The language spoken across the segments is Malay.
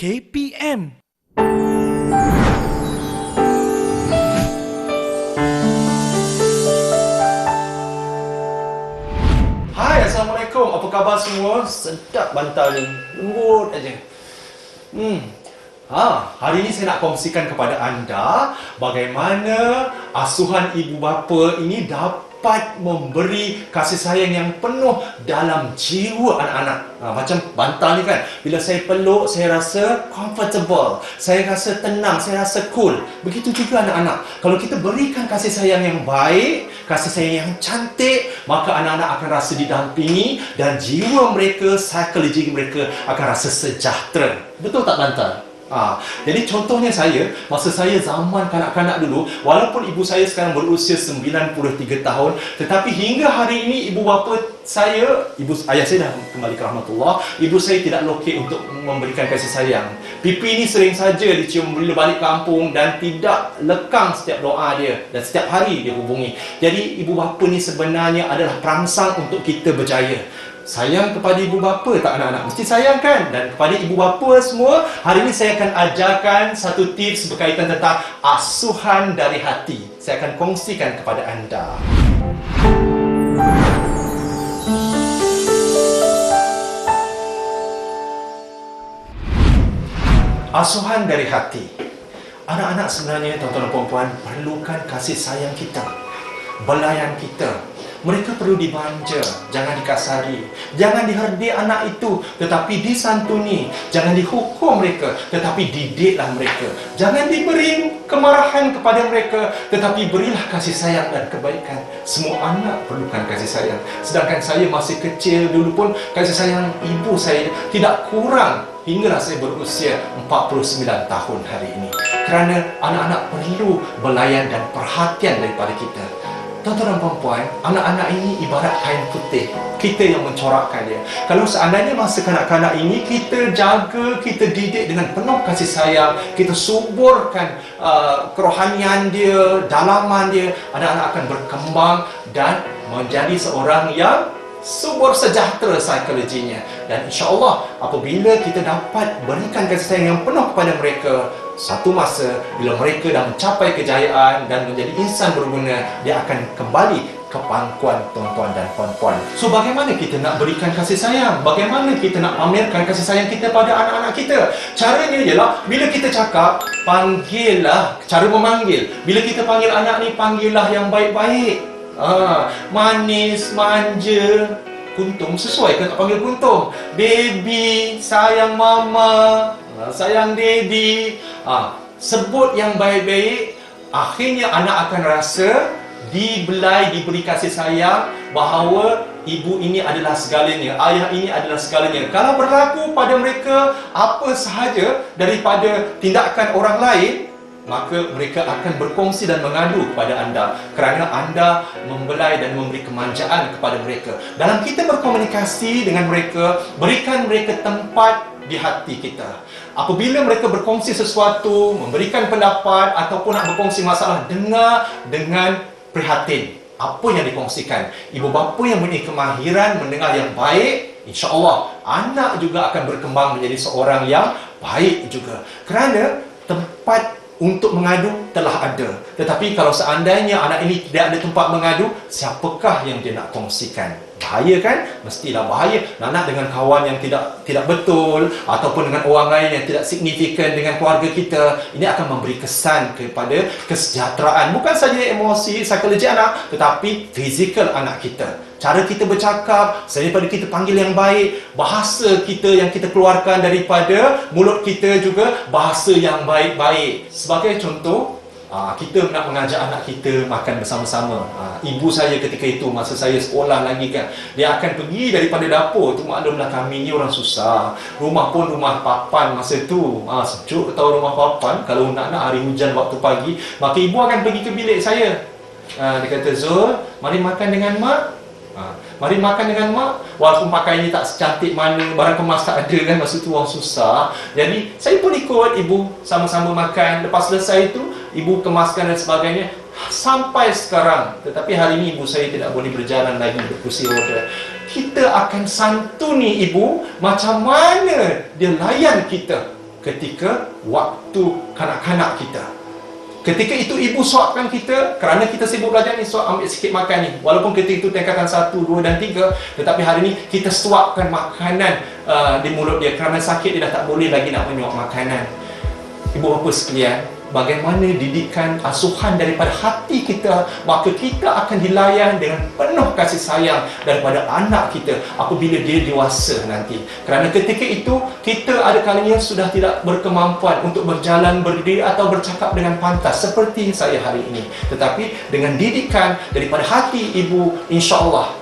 KPM. Hai, Assalamualaikum. Apa khabar semua? Sedap bantal ni. Lembut aja. Hari ini saya nak kongsikan kepada anda bagaimana asuhan ibu bapa ini dapat memberi kasih sayang yang penuh dalam jiwa anak-anak. Macam bantal ni kan, bila saya peluk, saya rasa comfortable, saya rasa tenang, saya rasa cool. Begitu juga anak-anak. Kalau kita berikan kasih sayang yang baik, kasih sayang yang cantik, maka anak-anak akan rasa didampingi dan jiwa mereka, psikologi mereka akan rasa sejahtera. Betul tak bantal? Jadi contohnya saya, masa saya zaman kanak-kanak dulu, walaupun ibu saya sekarang berusia 93 tahun, tetapi hingga hari ini ibu bapa saya, ayah saya dah kembali ke rahmatullah, ibu saya tidak lokek untuk memberikan kasih sayang. Pipi ni sering saja dicium bila balik kampung dan tidak lekang setiap doa dia dan setiap hari dia hubungi. Jadi ibu bapa ni sebenarnya adalah perangsang untuk kita berjaya. Sayang kepada ibu bapa tak anak-anak? Mesti sayang kan? Dan kepada ibu bapa semua, hari ini saya akan ajarkan satu tips berkaitan tentang asuhan dari hati. Saya akan kongsikan kepada anda. Asuhan dari hati. Anak-anak sebenarnya, tuan-tuan dan puan-puan, perlukan kasih sayang kita, belayan kita. Mereka perlu dimanja, jangan dikasari. Jangan diherdik anak itu, tetapi disantuni. Jangan dihukum mereka, tetapi didiklah mereka. Jangan diberi kemarahan kepada mereka, tetapi berilah kasih sayang dan kebaikan. Semua anak perlukan kasih sayang. Sedangkan saya masih kecil dulu pun, kasih sayang ibu saya tidak kurang hinggalah saya berusia 49 tahun hari ini. Kerana anak-anak perlu belayan dan perhatian daripada kita. Tuan-tuan dan puan-puan, anak-anak ini ibarat kain putih. Kita yang mencorakkan dia. Kalau seandainya masa kanak-kanak ini kita jaga, kita didik dengan penuh kasih sayang, kita suburkan kerohanian dia, dalaman dia, anak-anak akan berkembang dan menjadi seorang yang subur sejahtera psikologinya. Dan insya-Allah apabila kita dapat berikan kasih sayang yang penuh kepada mereka, satu masa bila mereka dah mencapai kejayaan dan menjadi insan berguna, dia akan kembali ke pangkuan tuan-tuan dan puan-puan. So bagaimana kita nak berikan kasih sayang? Bagaimana kita nak pamerkan kasih sayang kita pada anak-anak kita? Caranya ialah bila kita cakap, panggillah, cara memanggil. Bila kita panggil anak ni, panggillah yang baik-baik. Manis, manja, kuntung, sesuai ke nak panggil kuntung? Baby, sayang mama, sayang daddy. Sebut yang baik-baik. Akhirnya anak akan rasa dibelai, diberi kasih sayang, bahawa ibu ini adalah segalanya, ayah ini adalah segalanya. Kalau berlaku pada mereka apa sahaja daripada tindakan orang lain, maka mereka akan berkongsi dan mengadu kepada anda kerana anda membelai dan memberi kemanjaan kepada mereka. Dalam kita berkomunikasi dengan mereka, berikan mereka tempat di hati kita. Apabila mereka berkongsi sesuatu, memberikan pendapat ataupun nak berkongsi masalah, dengar dengan prihatin apa yang dikongsikan. Ibu bapa yang mempunyai kemahiran mendengar yang baik, insya-Allah anak juga akan berkembang menjadi seorang yang baik juga. Kerana tempat untuk mengadu telah ada. Tetapi kalau seandainya anak ini tidak ada tempat mengadu, siapakah yang dia nak kongsikan? Bahaya kan? Mestilah bahaya. Nak dengan kawan yang tidak betul ataupun dengan orang lain yang tidak signifikan dengan keluarga kita, ini akan memberi kesan kepada kesejahteraan. Bukan saja emosi, psikologi anak, tetapi fizikal anak kita. Cara kita bercakap, daripada kita panggil yang baik, bahasa kita yang kita keluarkan daripada mulut kita juga bahasa yang baik-baik. Sebagai contoh, kita nak mengajak anak kita makan bersama-sama. Ibu saya ketika itu, masa saya sekolah lagi kan, dia akan pergi daripada dapur tu. Maklumlah kami ni orang susah. Rumah pun rumah papan masa tu. Sejuk tahu rumah papan. Kalau nak hari hujan waktu pagi, maka ibu akan pergi ke bilik saya. Dia kata, Zul, mari makan dengan mak. Mari makan dengan mak. Walaupun pakaiannya tak secantik mana, barang kemas tak ada kan, masa tu orang susah. Jadi saya pun ikut ibu sama-sama makan. Lepas selesai itu, ibu kemaskan dan sebagainya. Sampai sekarang, tetapi hari ini ibu saya tidak boleh berjalan lagi berkursi roda. Kita akan santuni ibu macam mana dia layan kita. ketika waktu kanak-kanak kita. Ketika itu ibu suapkan kita, kerana kita sibuk belajar ni, suap ambil sikit makan ni. Walaupun ketika itu tingkatan 1, 2 dan 3, tetapi hari ni kita suapkan makanan di mulut dia. Kerana sakit dia dah tak boleh lagi nak menyuap makanan. Ibu bapa sekalian, bagaimana didikan asuhan daripada hati kita, maka kita akan dilayan dengan penuh kasih sayang daripada anak kita apabila dia dewasa nanti. Kerana ketika itu kita ada kalanya sudah tidak berkemampuan untuk berjalan, berdiri atau bercakap dengan pantas seperti saya hari ini. Tetapi dengan didikan daripada hati ibu, insya-Allah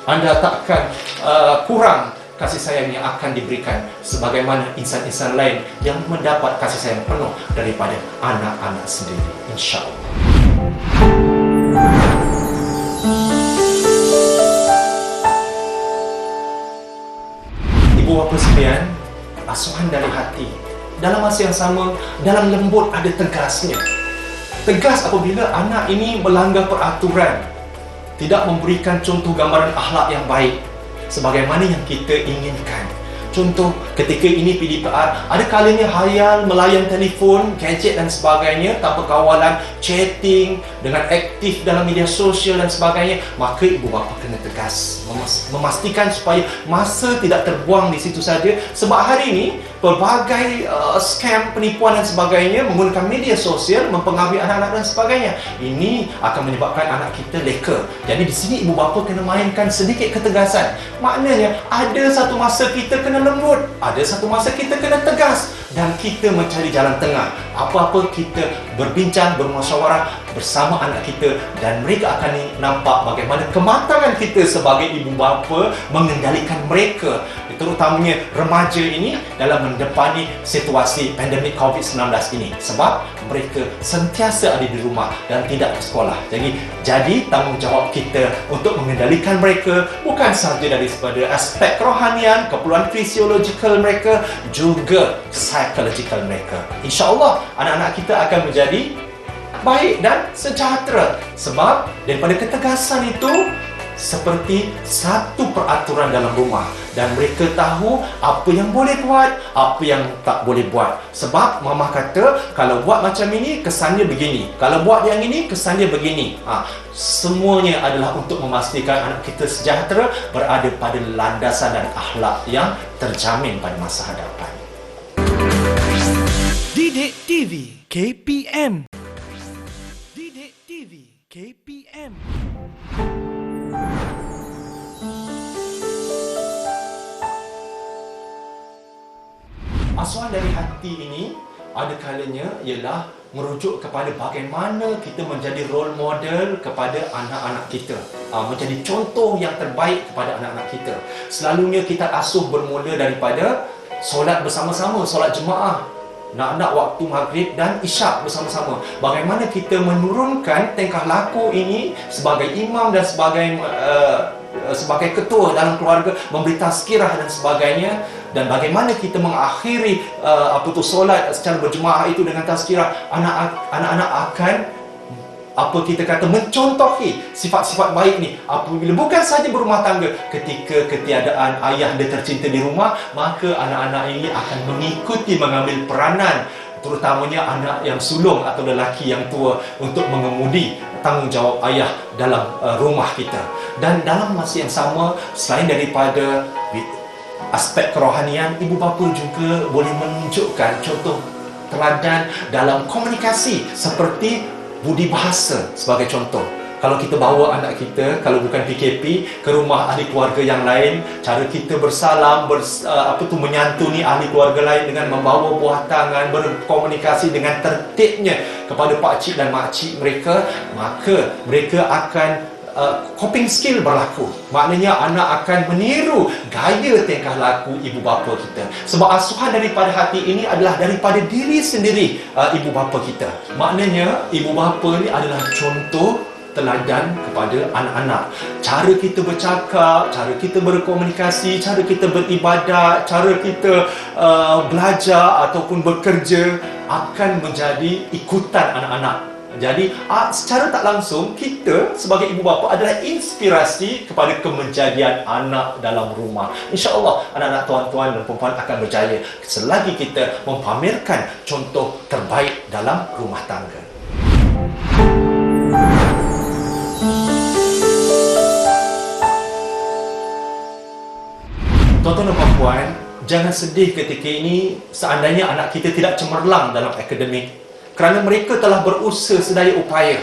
anda takkan kurang kasih sayang yang akan diberikan sebagaimana insan-insan lain yang mendapat kasih sayang penuh daripada anak-anak sendiri, insya-Allah. Ibu bapa sekalian, asuhan dari hati dalam masa yang sama, dalam lembut ada tegasnya. Tegas apabila anak ini melanggar peraturan, tidak memberikan contoh gambaran akhlak yang baik sebagaimana yang kita inginkan. Contoh, ketika ini PDPR, ada kalanya hayal melayan telefon, gadget dan sebagainya tanpa kawalan, chatting dengan aktif dalam media sosial dan sebagainya, maka ibu bapa kena tegas memastikan supaya masa tidak terbuang di situ saja. Sebab hari ini pelbagai scam, penipuan dan sebagainya menggunakan media sosial mempengaruhi anak-anak dan sebagainya. Ini akan menyebabkan anak kita leka. Jadi di sini ibu bapa kena mainkan sedikit ketegasan. Maknanya ada satu masa kita kena lembut, ada satu masa kita kena tegas, dan kita mencari jalan tengah. Apa-apa kita berbincang, bermusyawarah bersama anak kita, dan mereka akan nampak bagaimana kematangan kita sebagai ibu bapa mengendalikan mereka, terutamanya remaja ini, dalam mendepani situasi pandemik COVID-19 ini. Sebab mereka sentiasa ada di rumah dan tidak ke sekolah. Jadi tanggungjawab kita untuk mengendalikan mereka bukan sahaja daripada aspek kerohanian, keperluan fisiologikal mereka, juga psychological mereka. InsyaAllah anak-anak kita akan menjadi baik dan sejahtera. Sebab daripada ketegasan itu seperti satu peraturan dalam rumah, dan mereka tahu apa yang boleh buat, apa yang tak boleh buat. Sebab mama kata kalau buat macam ini kesannya begini, kalau buat yang ini kesannya begini. Semuanya adalah untuk memastikan anak kita sejahtera, berada pada landasan dan akhlak yang terjamin pada masa hadapan. Didik TV KPM. Didik TV KPM. Asuhan dari hati ini ada kalanya ialah merujuk kepada bagaimana kita menjadi role model kepada anak-anak kita, menjadi contoh yang terbaik kepada anak-anak kita. Selalunya kita asuh bermula daripada solat bersama-sama, solat jemaah, nak waktu maghrib dan isyak bersama-sama. Bagaimana kita menurunkan tingkah laku ini sebagai imam dan sebagai ketua dalam keluarga, memberi tazkirah dan sebagainya. Dan bagaimana kita mengakhiri solat secara berjemaah itu dengan tazkirah. Anak-anak akan kita kata mencontohi sifat-sifat baik ni apabila bukan saja berumah tangga, ketika ketiadaan ayah dia tercinta di rumah, maka anak-anak ini akan mengikuti mengambil peranan, terutamanya anak yang sulung atau lelaki yang tua, untuk mengemudi tanggungjawab ayah dalam rumah kita. Dan dalam masa yang sama, selain daripada aspek kerohanian, ibu bapa juga boleh menunjukkan contoh teladan dalam komunikasi, seperti budi bahasa sebagai contoh. Kalau kita bawa anak kita, kalau bukan PKP, ke rumah ahli keluarga yang lain, cara kita bersalam, menyantuni ahli keluarga lain dengan membawa buah tangan, berkomunikasi dengan tertibnya kepada pakcik dan makcik mereka, maka mereka akan coping skill berlaku. Maknanya anak akan meniru gaya tingkah laku ibu bapa kita. Sebab asuhan daripada hati ini adalah daripada diri sendiri ibu bapa kita. Maknanya ibu bapa ni adalah contoh teladan kepada anak-anak. Cara kita bercakap, cara kita berkomunikasi, cara kita beribadat, cara kita belajar ataupun bekerja akan menjadi ikutan anak-anak Jadi secara tak langsung kita sebagai ibu bapa adalah inspirasi kepada kemenjadian anak dalam rumah. InsyaAllah anak-anak tuan-tuan dan puan-puan akan berjaya selagi kita mempamerkan contoh terbaik dalam rumah tangga. Tuan-tuan dan puan-puan, jangan sedih ketika ini seandainya anak kita tidak cemerlang dalam akademik, kerana mereka telah berusaha sedaya upaya.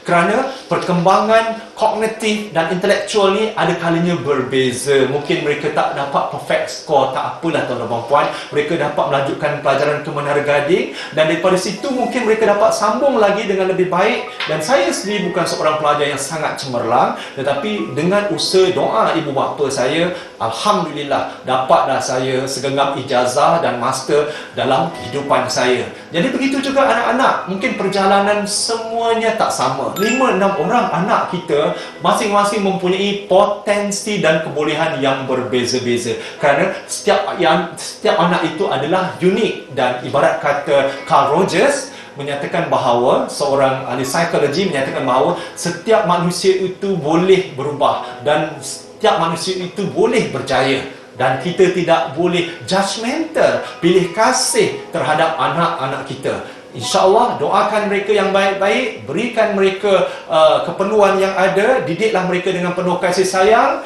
Kerana perkembangan kognitif dan intelektual ni ada kalanya berbeza. Mungkin mereka tak dapat perfect score, tak apalah tuan-tuan dan puan. Mereka dapat melanjutkan pelajaran ke Menara Gading dan daripada situ mungkin mereka dapat sambung lagi dengan lebih baik. Dan saya sendiri bukan seorang pelajar yang sangat cemerlang, tetapi dengan usaha doa ibu bapa saya, alhamdulillah dapatlah saya segenggam ijazah dan master dalam kehidupan saya. Jadi begitu juga anak-anak, mungkin perjalanan semuanya tak sama. 5-6 orang anak kita masing-masing mempunyai potensi dan kebolehan yang berbeza-beza. Kerana setiap anak itu adalah unik, dan ibarat kata Carl Rogers menyatakan bahawa, seorang ahli psikologi menyatakan bahawa setiap manusia itu boleh berubah dan setiap manusia itu boleh berjaya. Dan kita tidak boleh judgemental, pilih kasih terhadap anak-anak kita. InsyaAllah doakan mereka yang baik-baik, berikan mereka keperluan yang ada, didiklah mereka dengan penuh kasih sayang.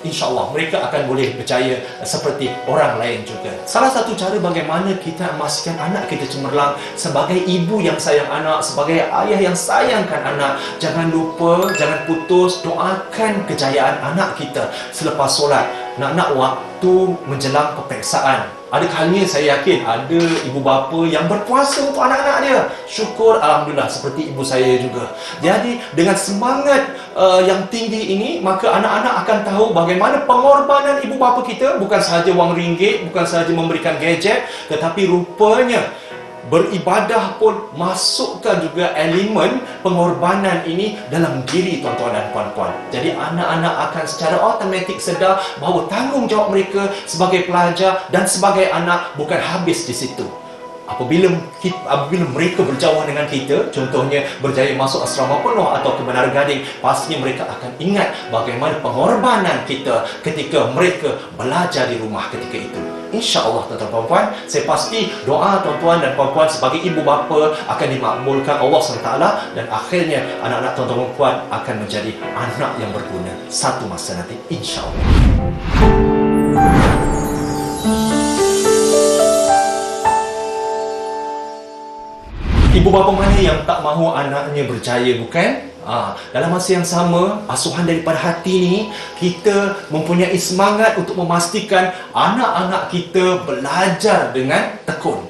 InsyaAllah mereka akan boleh berjaya seperti orang lain juga. Salah satu cara bagaimana kita memastikan anak kita cemerlang, sebagai ibu yang sayang anak, sebagai ayah yang sayangkan anak, jangan lupa, jangan putus doakan kejayaan anak kita selepas solat. Nak waktu menjelang peperiksaan, ada kalanya saya yakin ada ibu bapa yang berpuasa untuk anak-anak dia. Syukur, alhamdulillah, seperti ibu saya juga. Jadi dengan semangat yang tinggi ini, maka anak-anak akan tahu bagaimana pengorbanan ibu bapa kita bukan sahaja wang ringgit, bukan sahaja memberikan gadget, tetapi rupanya beribadah pun masukkan juga elemen pengorbanan ini dalam diri tuan-tuan dan puan-puan. Jadi anak-anak akan secara automatik sedar bahawa tanggungjawab mereka sebagai pelajar dan sebagai anak bukan habis di situ. Apabila mereka berjauhan dengan kita, contohnya berjaya masuk asrama penuh atau ke Menara Gading, pastinya mereka akan ingat bagaimana pengorbanan kita ketika mereka belajar di rumah ketika itu. InsyaAllah tuan-tuan dan puan-puan, saya pasti doa tuan-tuan dan puan-puan sebagai ibu bapa akan dimakbulkan Allah SWT, dan akhirnya anak-anak tuan-tuan dan puan akan menjadi anak yang berguna satu masa nanti, insyaAllah. Ibu bapa mana yang tak mahu anaknya berjaya, bukan? Dalam masa yang sama, asuhan daripada hati ni, kita mempunyai semangat untuk memastikan anak-anak kita belajar dengan tekun.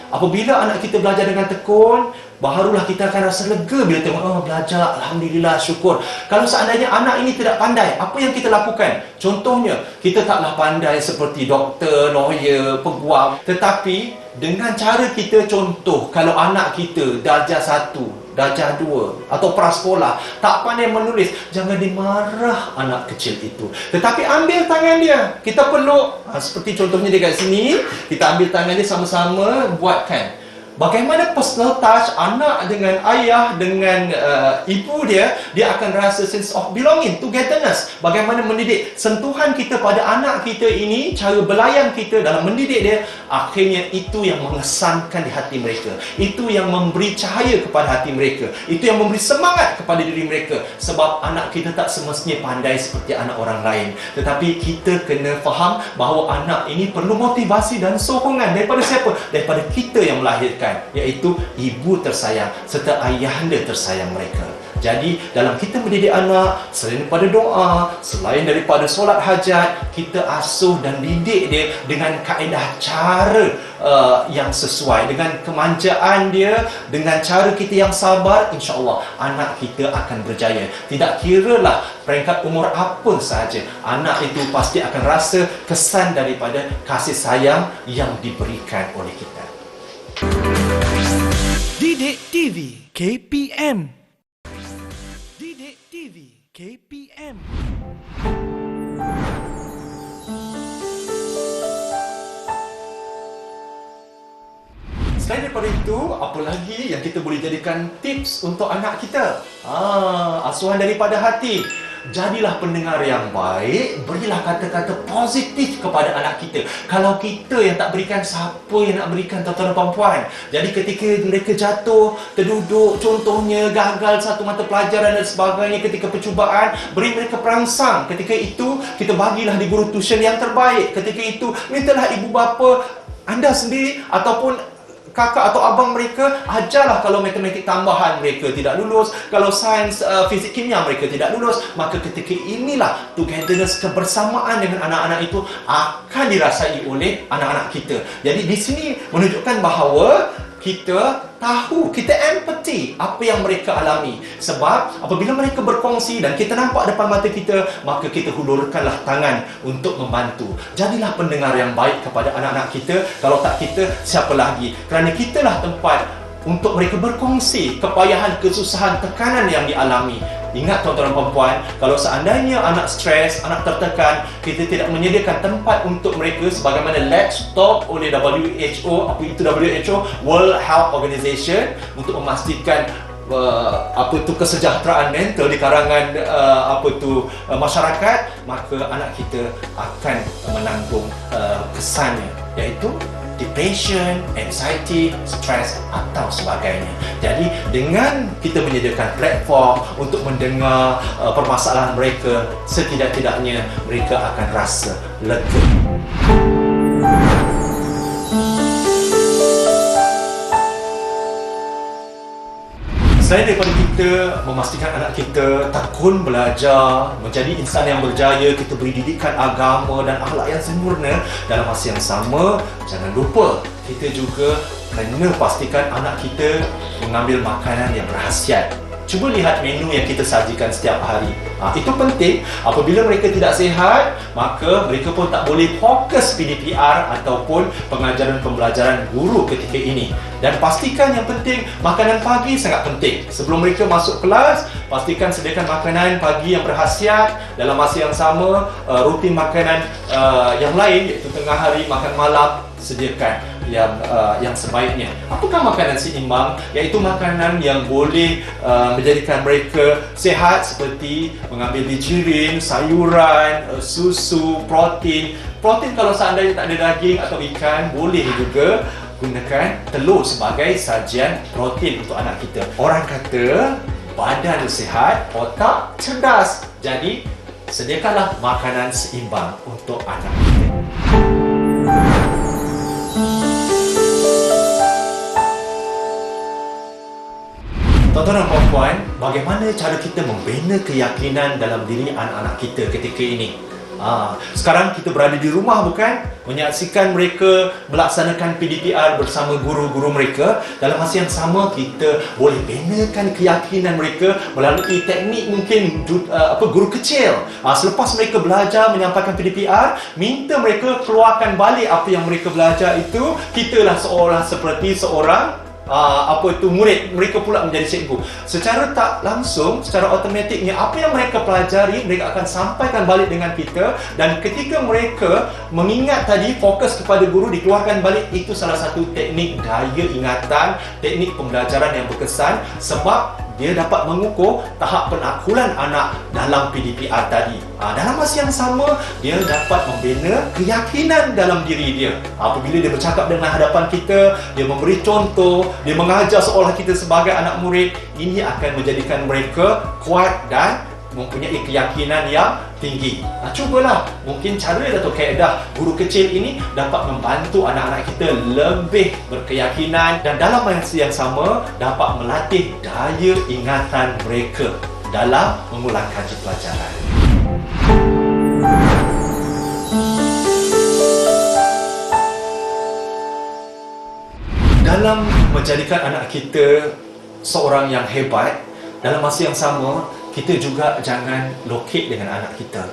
Apabila anak kita belajar dengan tekun, barulah kita akan rasa lega bila tengok, belajar, alhamdulillah, syukur. Kalau seandainya anak ini tidak pandai, apa yang kita lakukan? Contohnya, kita taklah pandai seperti doktor, lawyer, peguam, tetapi dengan cara kita contoh, kalau anak kita darjah 1, darjah 2 atau prasekolah tak pandai menulis, jangan dimarah anak kecil itu, tetapi ambil tangan dia, kita peluk, seperti contohnya dekat sini, kita ambil tangan dia sama-sama buatkan. Bagaimana personal touch anak dengan ayah, dengan ibu dia akan rasa sense of belonging, togetherness. Bagaimana mendidik, sentuhan kita pada anak kita ini, cara belayan kita dalam mendidik dia, akhirnya itu yang mengesankan di hati mereka. Itu yang memberi cahaya kepada hati mereka. Itu yang memberi semangat kepada diri mereka. Sebab anak kita tak semestinya pandai seperti anak orang lain. Tetapi kita kena faham bahawa anak ini perlu motivasi dan sokongan daripada siapa? Daripada kita yang melahirkan, iaitu ibu tersayang serta ayahanda tersayang mereka. Jadi dalam kita mendidik anak, selain daripada doa, selain daripada solat hajat, kita asuh dan didik dia dengan kaedah cara yang sesuai, dengan kemanjaan dia, dengan cara kita yang sabar, insya-Allah anak kita akan berjaya. Tidak kiralah peringkat umur apa sahaja, anak itu pasti akan rasa kesan daripada kasih sayang yang diberikan oleh kita. Didik TV KPM. Didik TV KPM. Selain daripada itu, apa lagi yang kita boleh jadikan tips untuk anak kita? Asuhan daripada hati. Jadilah pendengar yang baik, berilah kata-kata positif kepada anak kita. Kalau kita yang tak berikan, siapa yang nak berikan, tuan-tuan dan puan-puan? Jadi ketika mereka jatuh, terduduk, contohnya gagal satu mata pelajaran dan sebagainya ketika percubaan, beri mereka perangsang. Ketika itu, kita bagilah di guru tuition yang terbaik. Ketika itu, mintalah ibu bapa anda sendiri ataupun kakak atau abang mereka, ajarlah kalau matematik tambahan mereka tidak lulus, kalau sains, fizik, kimia mereka tidak lulus, maka ketika inilah togetherness, kebersamaan dengan anak-anak itu akan dirasai oleh anak-anak kita. Jadi di sini menunjukkan bahawa kita tahu, kita empathy apa yang mereka alami. Sebab apabila mereka berkongsi dan kita nampak depan mata kita, maka kita hulurkanlah tangan untuk membantu. Jadilah pendengar yang baik kepada anak-anak kita. Kalau tak kita, siapa lagi? Kerana kitalah tempat untuk mereka berkongsi kepayahan, kesusahan, tekanan yang dialami. Ingat tuan-tuan dan puan-puan, kalau seandainya anak stres, anak tertekan, kita tidak menyediakan tempat untuk mereka sebagaimana Let's Talk oleh WHO, apa itu WHO? World Health Organization, untuk memastikan kesejahteraan mental di kalangan masyarakat, maka anak kita akan menanggung kesannya, iaitu depression, anxiety, stress atau sebagainya. Jadi dengan kita menyediakan platform untuk mendengar permasalahan mereka, setidak-tidaknya mereka akan rasa lega. Selain daripada kita memastikan anak kita tekun belajar, menjadi insan yang berjaya, kita beri didikan agama dan akhlak yang sempurna, dalam masa yang sama, jangan lupa kita juga kena pastikan anak kita mengambil makanan yang berkhasiat. Cuba lihat menu yang kita sajikan setiap hari. Itu penting. Apabila mereka tidak sihat, maka mereka pun tak boleh fokus PDPR ataupun pengajaran pembelajaran guru ketika ini. Dan pastikan yang penting, makanan pagi sangat penting. Sebelum mereka masuk kelas, pastikan sediakan makanan pagi yang berkhasiat. Dalam masa yang sama, rutin makanan yang lain, iaitu tengah hari, makan malam, sediakan yang sebaiknya. Apakah makanan seimbang? Iaitu makanan yang boleh menjadikan mereka sihat, seperti mengambil bijirin, sayuran, susu, protein. Protein kalau seandainya tak ada daging atau ikan, boleh juga gunakan telur sebagai sajian protein untuk anak kita. Orang kata badan sihat, otak cerdas. Jadi sediakanlah makanan seimbang untuk anak kita. Tuan-tuan dan puan-puan, bagaimana cara kita membina keyakinan dalam diri anak-anak kita ketika ini? Sekarang kita berada di rumah, bukan? Menyaksikan mereka melaksanakan PDPR bersama guru-guru mereka. Dalam masa yang sama, kita boleh binakan keyakinan mereka melalui teknik mungkin guru kecil. Selepas mereka belajar menyampaikan PDPR, minta mereka keluarkan balik apa yang mereka belajar itu. Kitalah seolah seperti seorang murid, mereka pula menjadi cikgu. Secara tak langsung, secara automatiknya, apa yang mereka pelajari, mereka akan sampaikan balik dengan kita. Dan ketika mereka mengingat tadi, fokus kepada guru, dikeluarkan balik. Itu salah satu teknik daya ingatan, teknik pembelajaran yang berkesan. Sebab dia dapat mengukur tahap penakulan anak dalam PDPR tadi. Dalam masa yang sama, dia dapat membina keyakinan dalam diri dia. Apabila dia bercakap dengan hadapan kita, dia memberi contoh, dia mengajar seolah kita sebagai anak murid, ini akan menjadikan mereka kuat dan mempunyai keyakinan yang tinggi. Cubalah, mungkin cara atau kaedah guru kecil ini dapat membantu anak-anak kita lebih berkeyakinan dan dalam masa yang sama dapat melatih daya ingatan mereka dalam mengulang kaji pelajaran. Dalam menjadikan anak kita seorang yang hebat, dalam masa yang sama kita juga jangan lokek dengan anak kita.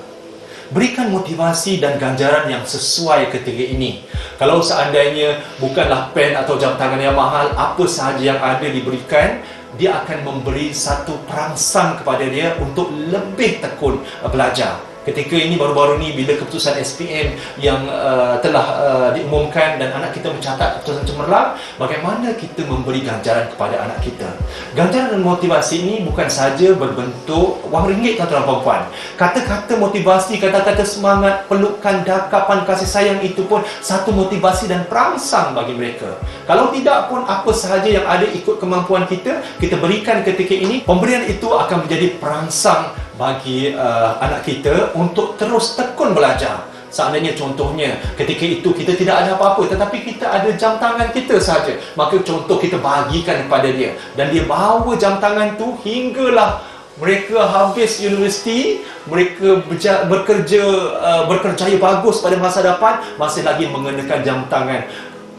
Berikan motivasi dan ganjaran yang sesuai ketika ini. Kalau seandainya bukanlah pen atau jam tangan yang mahal, apa sahaja yang ada diberikan, dia akan memberi satu perangsang kepada dia untuk lebih tekun belajar. Ketika ini baru-baru ni bila keputusan SPM yang telah diumumkan dan anak kita mencatat keputusan cemerlang, bagaimana kita memberi ganjaran kepada anak kita. Ganjaran dan motivasi ini bukan saja berbentuk wang ringgit, tuan-tuan dan puan-puan. Kata-kata motivasi, kata-kata semangat, pelukan, dakapan, kasih sayang itu pun satu motivasi dan perangsang bagi mereka. Kalau tidak pun apa sahaja yang ada ikut kemampuan kita berikan ketika ini, pemberian itu akan menjadi perangsang bagi anak kita untuk terus tekun belajar. Seandainya contohnya ketika itu kita tidak ada apa-apa tetapi kita ada jam tangan kita saja, maka contoh kita bagikan kepada dia dan dia bawa jam tangan tu hinggalah mereka habis universiti, mereka berkerjaya bagus pada masa depan, masih lagi mengenakan jam tangan.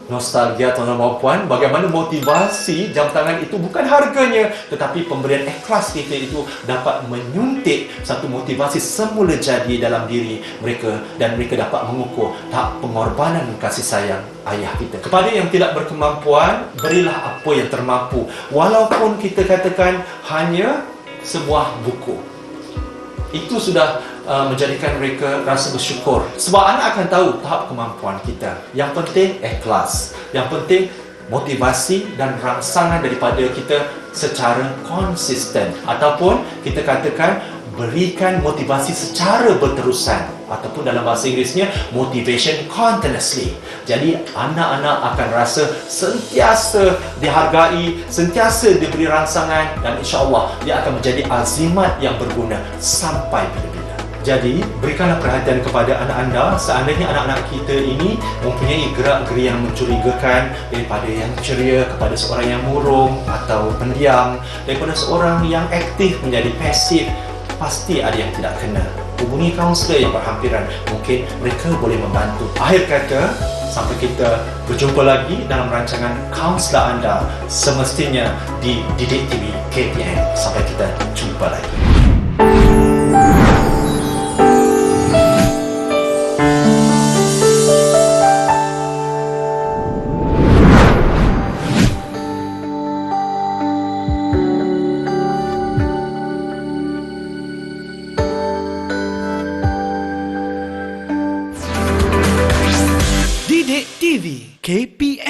Nostalgia, tuan-tuan dan puan, bagaimana motivasi jam tangan itu bukan harganya, tetapi pemberian ikhlas kita itu dapat menyuntik satu motivasi semula jadi dalam diri mereka dan mereka dapat mengukur tahap pengorbanan kasih sayang ayah kita. Kepada yang tidak berkemampuan, berilah apa yang termampu, walaupun kita katakan hanya sebuah buku. Itu sudah menjadikan mereka rasa bersyukur. Sebab anak akan tahu tahap kemampuan kita. Yang penting ikhlas. Yang penting motivasi dan rangsangan daripada kita secara konsisten. Ataupun kita katakan berikan motivasi secara berterusan. Ataupun dalam bahasa Inggerisnya motivation continuously. Jadi anak-anak akan rasa sentiasa dihargai, sentiasa diberi rangsangan dan insya-Allah dia akan menjadi azimat yang berguna sampai bila-bila. Jadi, berikanlah perhatian kepada anak anda. Seandainya anak-anak kita ini mempunyai gerak-geri yang mencurigakan, daripada yang ceria kepada seorang yang murung atau pendiam, daripada seorang yang aktif menjadi pasif, pasti ada yang tidak kena. Hubungi kaunselor yang berhampiran, mungkin mereka boleh membantu. Akhir kata, sampai kita berjumpa lagi dalam rancangan kaunselor anda semestinya di Didik TV KPM. Sampai kita jumpa lagi. Didik TV KPM